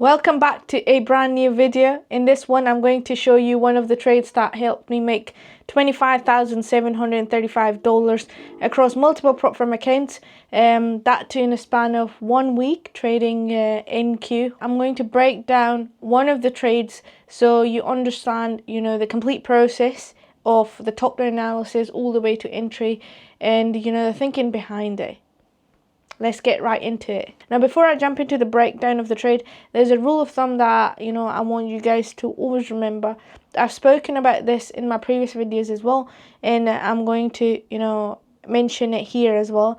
Welcome back to a brand new video. In this one, I'm going to show you one of the trades that helped me make $25,735 across multiple prop firm accounts. That too in a span of 1 week trading NQ. I'm going to break down one of the trades so you understand, the complete process of the top-down analysis all the way to entry and, the thinking behind it. Let's get right into it. Now, before I jump into the breakdown of the trade, there's a rule of thumb that, I want you guys to always remember. I've spoken about this in my previous videos as well, and I'm going to, mention it here as well.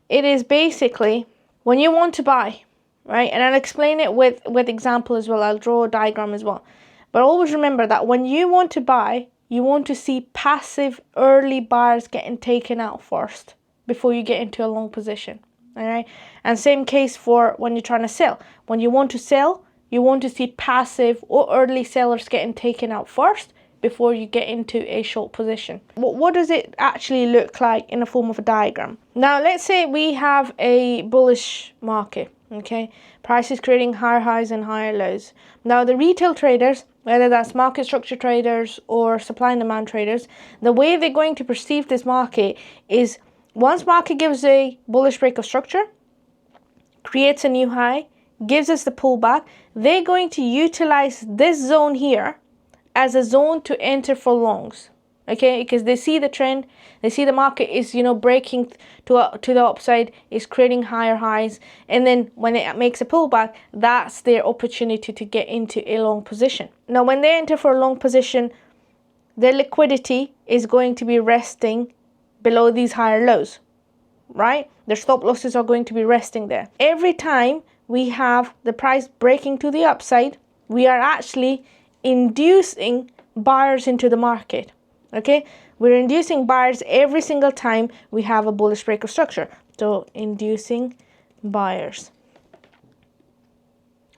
It is basically when you want to buy, right? And I'll explain it with example as well. I'll draw a diagram as well. But always remember that when you want to buy, you want to see passive early buyers getting taken out first before you get into a long position. All right, and same case for when you're trying to sell. When you want to sell, you want to see passive or early sellers getting taken out first before you get into a short position. What does it actually look like in the form of a diagram? Now, let's say we have a bullish market, okay? Price is creating higher highs and higher lows. Now, the retail traders, whether that's market structure traders or supply and demand traders, the way they're going to perceive this market is once market gives a bullish break of structure, creates a new high, gives us the pullback, they're going to utilize this zone here as a zone to enter for longs. Okay, because they see the trend, they see the market is, breaking to the upside, is creating higher highs, and then when it makes a pullback, that's their opportunity to get into a long position. Now, when they enter for a long position, their liquidity is going to be resting below these higher lows, right? Their stop losses are going to be resting there. Every time we have the price breaking to the upside, we are actually inducing buyers into the market, okay? We're inducing buyers every single time we have a bullish break of structure. So inducing buyers,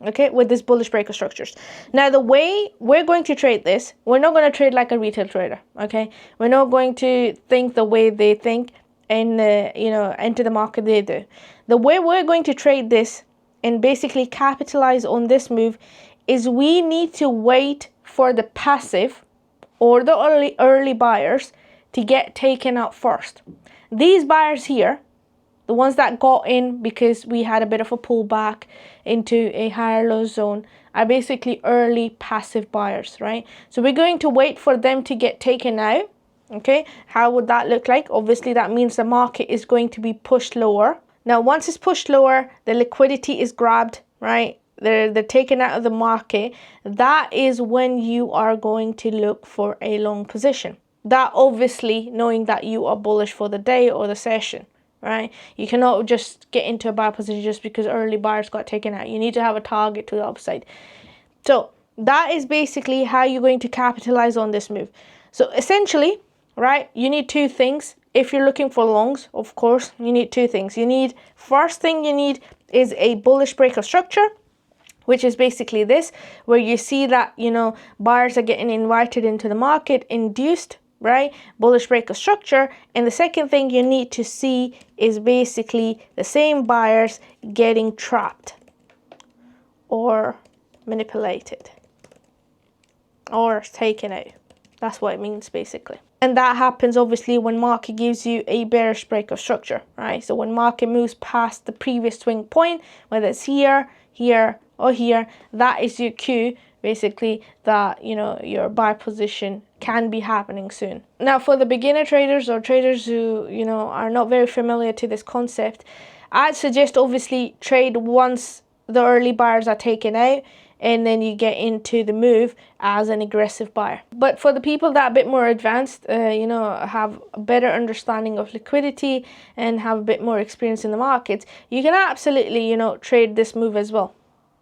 okay, with this bullish break of structures. Now, the way we're going to trade this, we're not going to trade like a retail trader, okay? We're not going to think the way they think and, enter the market they do. The way we're going to trade this and basically capitalize on this move is we need to wait for the passive or the early buyers to get taken out first. These buyers here, the ones that got in because we had a bit of a pullback into a higher low zone, are basically early passive buyers, right? So we're going to wait for them to get taken out, okay? How would that look like? Obviously, that means the market is going to be pushed lower. Now, once it's pushed lower, the liquidity is grabbed, right? They're taken out of the market. That is when you are going to look for a long position. That obviously knowing that you are bullish for the day or the session, right? You cannot just get into a buy position just because early buyers got taken out. You need to have a target to the upside. So that is basically how you're going to capitalize on this move. So essentially, right, you need two things. If you're looking for longs, of course, you need two things. First thing you need is a bullish break of structure, which is basically this, where you see that, buyers are getting invited into the market, induced, right? Bullish break of structure. And the second thing you need to see is basically the same buyers getting trapped or manipulated or taken out. That's what it means basically. And that happens obviously when market gives you a bearish break of structure, right? So when market moves past the previous swing point, whether it's here, here, or here, that is your cue basically that, your buy position can be happening soon. Now, for the beginner traders or traders who, are not very familiar to this concept, I'd suggest obviously trade once the early buyers are taken out, and then you get into the move as an aggressive buyer. But for the people that are a bit more advanced, have a better understanding of liquidity and have a bit more experience in the markets, you can absolutely, trade this move as well.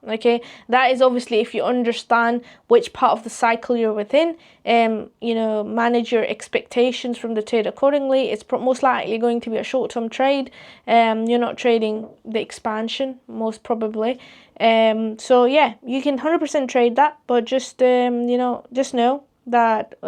Okay, that is obviously if you understand which part of the cycle you're within, manage your expectations from the trade accordingly. It's most likely going to be a short-term trade. You're not trading the expansion, most probably. So yeah, you can 100% trade that, but just just know that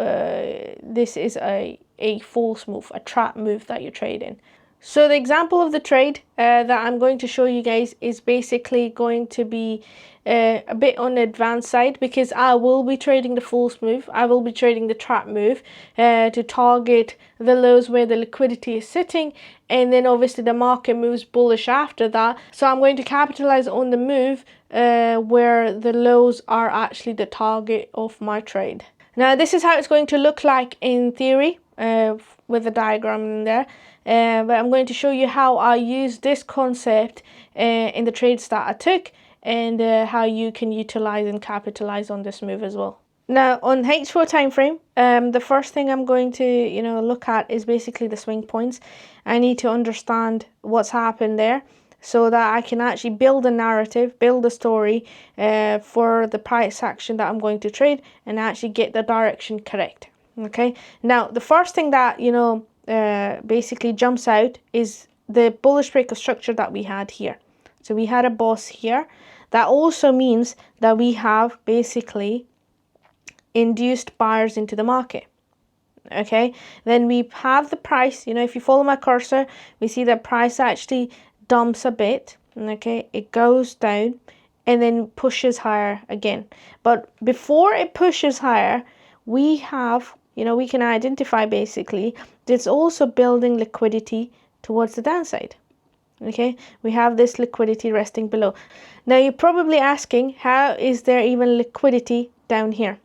this is a false move, a trap move that you're trading. So the example of the trade that I'm going to show you guys is basically going to be a bit on the advanced side, because I will be trading the false move. I will be trading the trap move to target the lows where the liquidity is sitting, and then obviously the market moves bullish after that. So I'm going to capitalize on the move where the lows are actually the target of my trade. Now this is how it's going to look like in theory with the diagram in there. But I'm going to show you how I use this concept in the trades that I took, and how you can utilize and capitalize on this move as well. Now on H4 time frame, the first thing I'm going to look at is basically the swing points. I need to understand what's happened there, so that I can actually build a narrative, build a story for the price action that I'm going to trade, and actually get the direction correct. Okay, now the first thing that basically jumps out is the bullish break of structure that we had here. So we had a boss here. That also means that we have basically induced buyers into the market. Okay, then we have the price. If you follow my cursor, we see that price actually dumps a bit. Okay, it goes down and then pushes higher again. But before it pushes higher, we have, we can identify basically it's also building liquidity towards the downside. Okay, we have this liquidity resting below. Now you're probably asking, how is there even liquidity down here?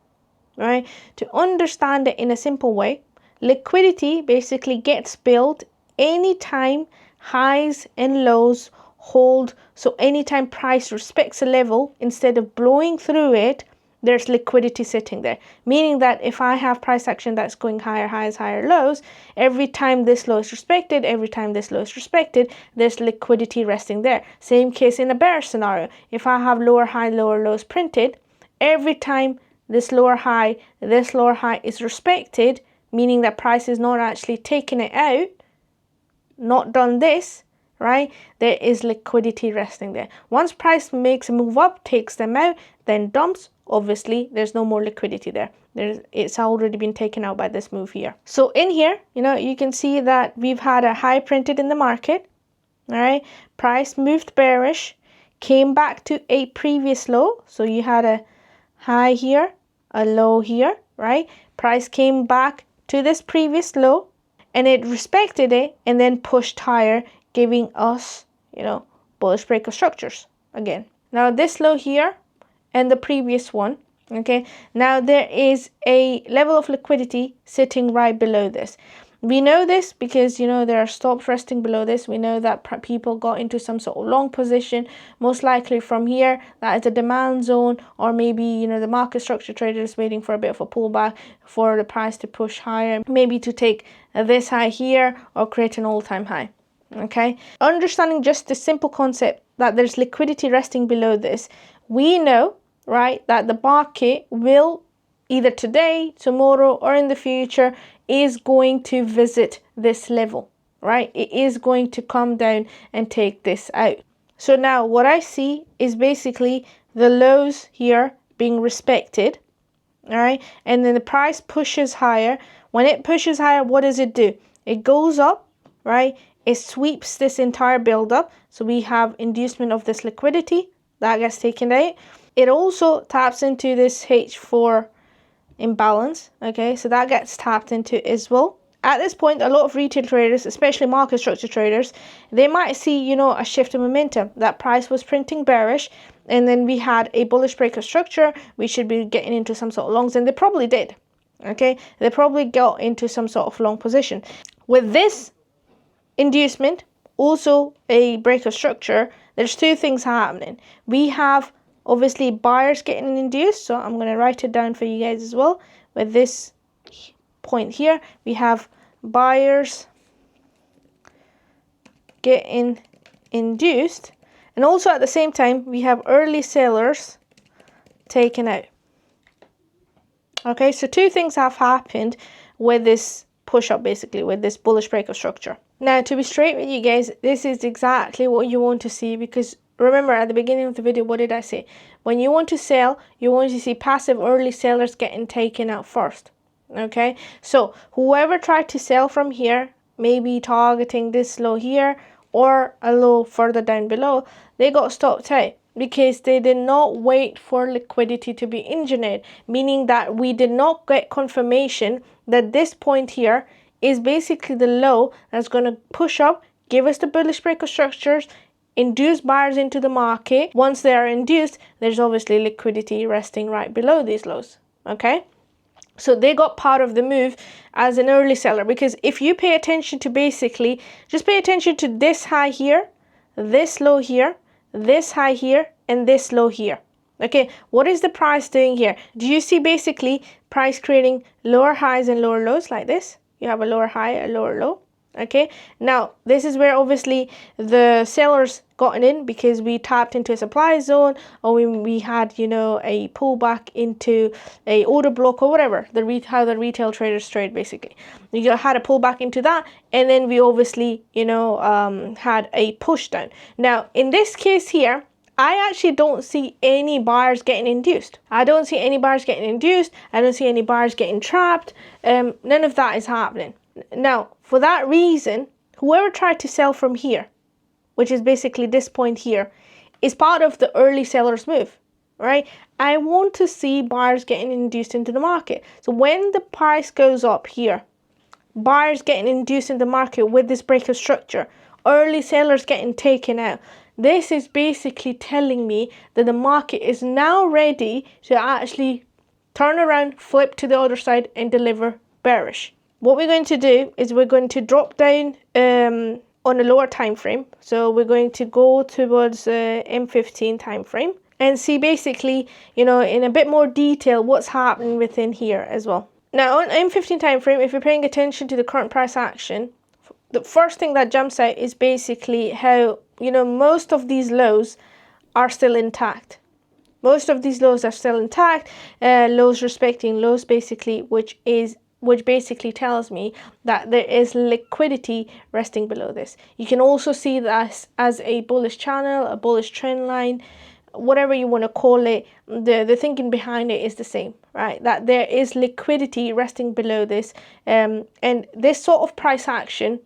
Right? To understand it in a simple way, liquidity basically gets built anytime highs and lows hold. So anytime price respects a level, instead of blowing through it, there's liquidity sitting there. Meaning that if I have price action that's going higher highs, higher lows, every time this low is respected, every time this low is respected, there's liquidity resting there. Same case in a bearish scenario. If I have lower high, lower lows printed, every time this lower high is respected, meaning that price is not actually taking it out, not done this, right? There is liquidity resting there. Once price makes a move up, takes them out, then dumps, obviously there's no more liquidity there. It's already been taken out by this move here. So in here, you can see that we've had a high printed in the market, all right? Price moved bearish, came back to a previous low. So you had a high here, a low here, right? Price came back to this previous low and it respected it and then pushed higher, giving us, bullish break of structures again. Now this low here and the previous one, okay? Now there is a level of liquidity sitting right below this. We know this because, there are stops resting below this. We know that people got into some sort of long position, most likely from here. That is a demand zone, or maybe, the market structure trader is waiting for a bit of a pullback for the price to push higher, maybe to take this high here or create an all-time high. Okay, understanding just the simple concept that there's liquidity resting below this, we know, right, that the market will either today, tomorrow, or in the future is going to visit this level, right? It is going to come down and take this out. So now what I see is basically the lows here being respected, all right? And then the price pushes higher. When it pushes higher, what does it do? It goes up, right? It sweeps this entire build up. So we have inducement of this liquidity that gets taken out. It also taps into this H4 imbalance, okay, so that gets tapped into as well. At this point, a lot of retail traders, especially market structure traders, they might see, a shift in momentum. That price was printing bearish, and then we had a bullish break of structure. We should be getting into some sort of longs, and they probably did, okay? They probably got into some sort of long position. With this inducement, also a break of structure, there's two things happening. We have obviously buyers getting induced, so I'm going to write it down for you guys as well. With this point here, we have buyers getting induced, and also at the same time we have early sellers taken out. Okay, so two things have happened with this push up, basically with this bullish break of structure. Now, to be straight with you guys, this is exactly what you want to see, because remember at the beginning of the video, what did I say? When you want to sell, you want to see passive early sellers getting taken out first. Okay, so whoever tried to sell from here maybe targeting this low here or a low further down below, they got stopped out because they did not wait for liquidity to be engineered, meaning that we did not get confirmation that this point here is basically the low that's going to push up, give us the bullish breaker structures, induce buyers into the market. Once they are induced, there's obviously liquidity resting right below these lows. Okay, so they got part of the move as an early seller, because if you pay attention to basically, just pay attention to this high here, this low here, this high here, and this low here. Okay, what is the price doing here? Do you see basically price creating lower highs and lower lows like this? You have a lower high, a lower low. Okay, now this is where obviously the sellers gotten in because we tapped into a supply zone, or we had, you know, a pullback into a order block or whatever, how the retail traders trade basically. You had a pullback into that, and then we obviously, you know, had a push down. Now in this case here, I actually don't see any buyers getting induced. I don't see any buyers getting induced. I don't see any buyers getting trapped. None of that is happening. Now, for that reason, whoever tried to sell from here, which is basically this point here, is part of the early sellers move, right? I want to see buyers getting induced into the market. So when the price goes up here, buyers getting induced in the market with this breaker structure, early sellers getting taken out. This is basically telling me that the market is now ready to actually turn around, flip to the other side, and deliver bearish. What we're going to do is we're going to drop down on a lower time frame. So we're going to go towards M15 time frame and see basically, you know, in a bit more detail what's happening within here as well. Now on M15 time frame, if you're paying attention to the current price action, the first thing that jumps out is basically how, you know, most of these lows are still intact. Most of these lows are still intact, lows respecting lows basically, which basically tells me that there is liquidity resting below this. You can also see that as a bullish channel, a bullish trend line, whatever you want to call it. The thinking behind it is the same, right? That there is liquidity resting below this, and this sort of price action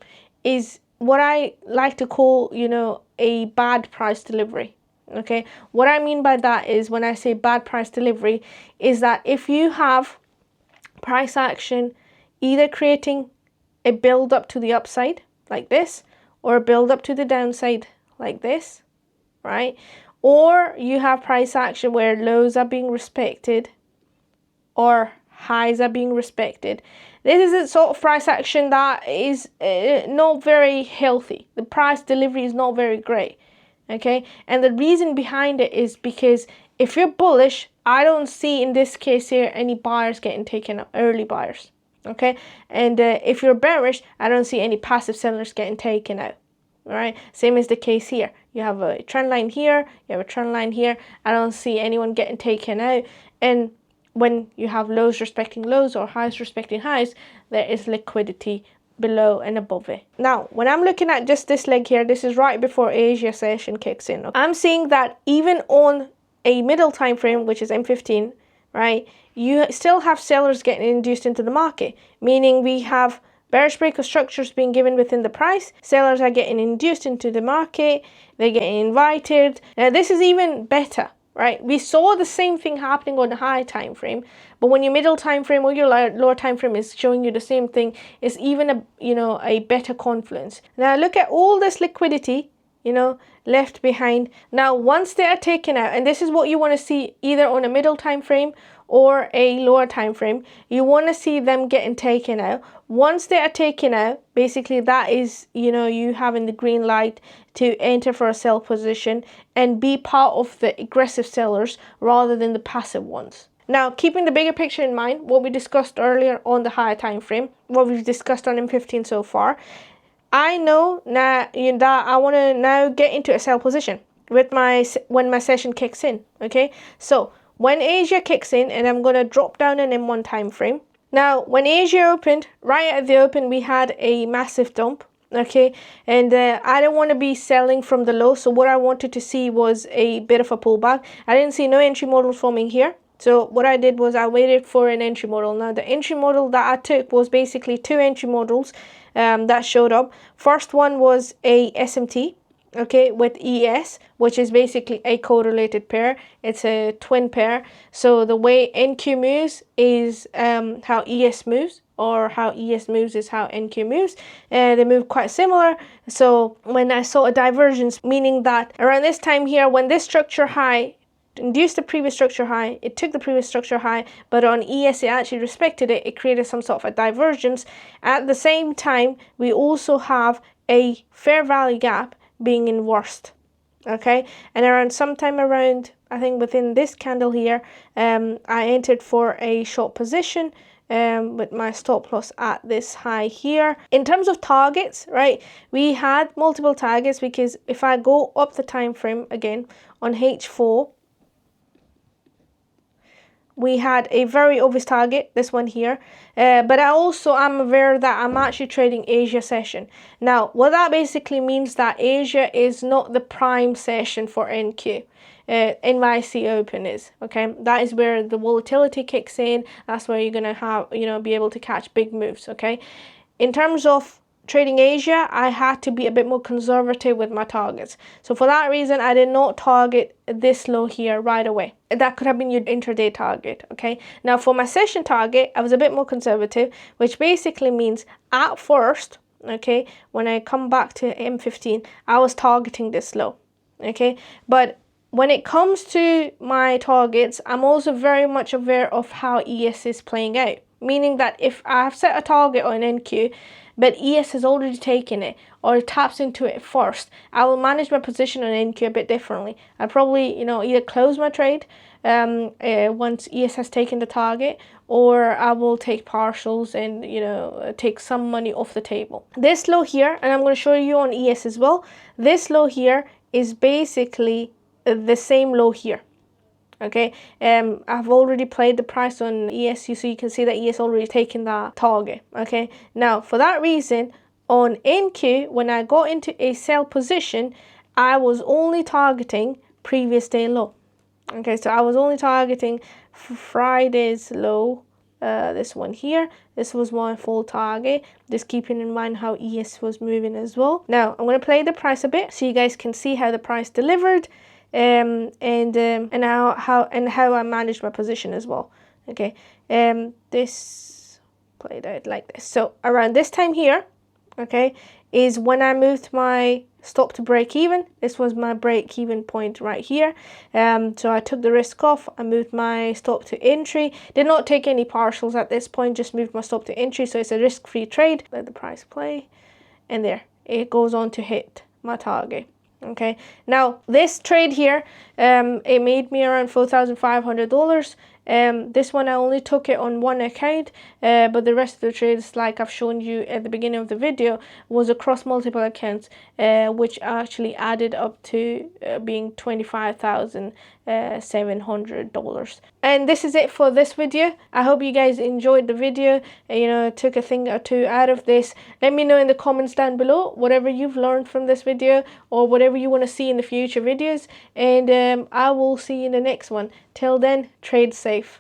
is what I like to call, you know, a bad price delivery. Okay, what I mean by that is, when I say bad price delivery, is that if you have price action either creating a build up to the upside like this, or a build up to the downside like this, right? Or you have price action where lows are being respected or highs are being respected. This is a sort of price action that is not very healthy. The price delivery is not very great. Okay, and the reason behind it is because if you're bullish, I don't see in this case here any buyers getting taken up, early buyers. Okay, and if you're bearish, I don't see any passive sellers getting taken out. All right, same is the case here. You have a trend line here, you have a trend line here. I don't see anyone getting taken out. And when you have lows respecting lows or highs respecting highs, there is liquidity below and above it. Now, when I'm looking at just this leg here, this is right before Asia session kicks in. Okay? I'm seeing that even on a middle time frame, which is M15, right, you still have sellers getting induced into the market, meaning we have bearish breaker structures being given within the price. Sellers are getting induced into the market. They're getting invited. Now, this is even better, right? We saw the same thing happening on the high time frame, but when your middle time frame or your lower time frame is showing you the same thing, it's even a better confluence. Now look at all this liquidity, left behind. Now once they are taken out, and this is what you want to see either on a middle time frame or a lower time frame, you want to see them getting taken out. Once they are taken out, basically that is, you having the green light to enter for a sell position and be part of the aggressive sellers rather than the passive ones. Now, keeping the bigger picture in mind, what we discussed earlier on the higher time frame, what we've discussed on M15 so far, I know now that I want to now get into a sell position with when my session kicks in. Okay, so when Asia kicks in, and I'm going to drop down an M1 time frame. Now, when Asia opened, right at the open, we had a massive dump. Okay, and I don't want to be selling from the low, so what I wanted to see was a bit of a pullback. I didn't see no entry models forming here. So what I did was I waited for an entry model. Now the entry model that I took was basically two entry models that showed up. First one was a SMT, okay, with ES, which is basically a correlated pair. It's a twin pair. So the way NQ moves is how ES moves, or how ES moves is how NQ moves. They move quite similar. So when I saw a divergence, meaning that around this time here, when this structure high induced the previous structure high, it took the previous structure high, but on ES it actually respected it. It created some sort of a divergence. At the same time, we also have a fair value gap being inversed, okay? And around sometime around, I think within this candle here, I entered for a short position with my stop loss at this high here. In terms of targets, right, we had multiple targets, because if I go up the time frame again on H4, we had a very obvious target, this one here, but I also am aware that I'm actually trading Asia session. Now what that basically means, that Asia is not the prime session for NQ. NYC open is, okay? That is where the volatility kicks in. That's where you're gonna have, be able to catch big moves, okay? In terms of trading Asia, I had to be a bit more conservative with my targets. So for that reason, I did not target this low here right away. That could have been your intraday target, okay? Now for my session target, I was a bit more conservative, which basically means at first, okay, when I come back to M15, I was targeting this low, okay? But when it comes to my targets, I'm also very much aware of how ES is playing out. Meaning that if I have set a target on NQ, but ES has already taken it or taps into it first, I will manage my position on NQ a bit differently. I'll probably, either close my trade once ES has taken the target, or I will take partials and, take some money off the table. This low here, and I'm going to show you on ES as well, this low here is basically the same low here. Okay, I've already played the price on ES, so you can see that ES already taken that target. Okay, now for that reason, on NQ, when I got into a sell position, I was only targeting previous day low. Okay, so I was only targeting Friday's low, this one here. This was my full target, just keeping in mind how ES was moving as well. Now I'm going to play the price a bit so you guys can see how the price delivered. And how I managed my position as well. Okay, this played out like this. So around this time here, okay, is when I moved my stop to break even. This was my break even point right here. So I took the risk off. I moved my stop to entry. Did not take any partials at this point. Just moved my stop to entry. So it's a risk-free trade. Let the price play, and there it goes on to hit my target. Okay, now this trade here, it made me around $4,500. This one I only took it on one account, but the rest of the trades, like I've shown you at the beginning of the video, was across multiple accounts, which actually added up to being $25,700. And this is it for this video. I hope you guys enjoyed the video, took a thing or two out of this. Let me know in the comments down below whatever you've learned from this video, or whatever you want to see in the future videos, and I will see you in the next one. Till then, trade safe.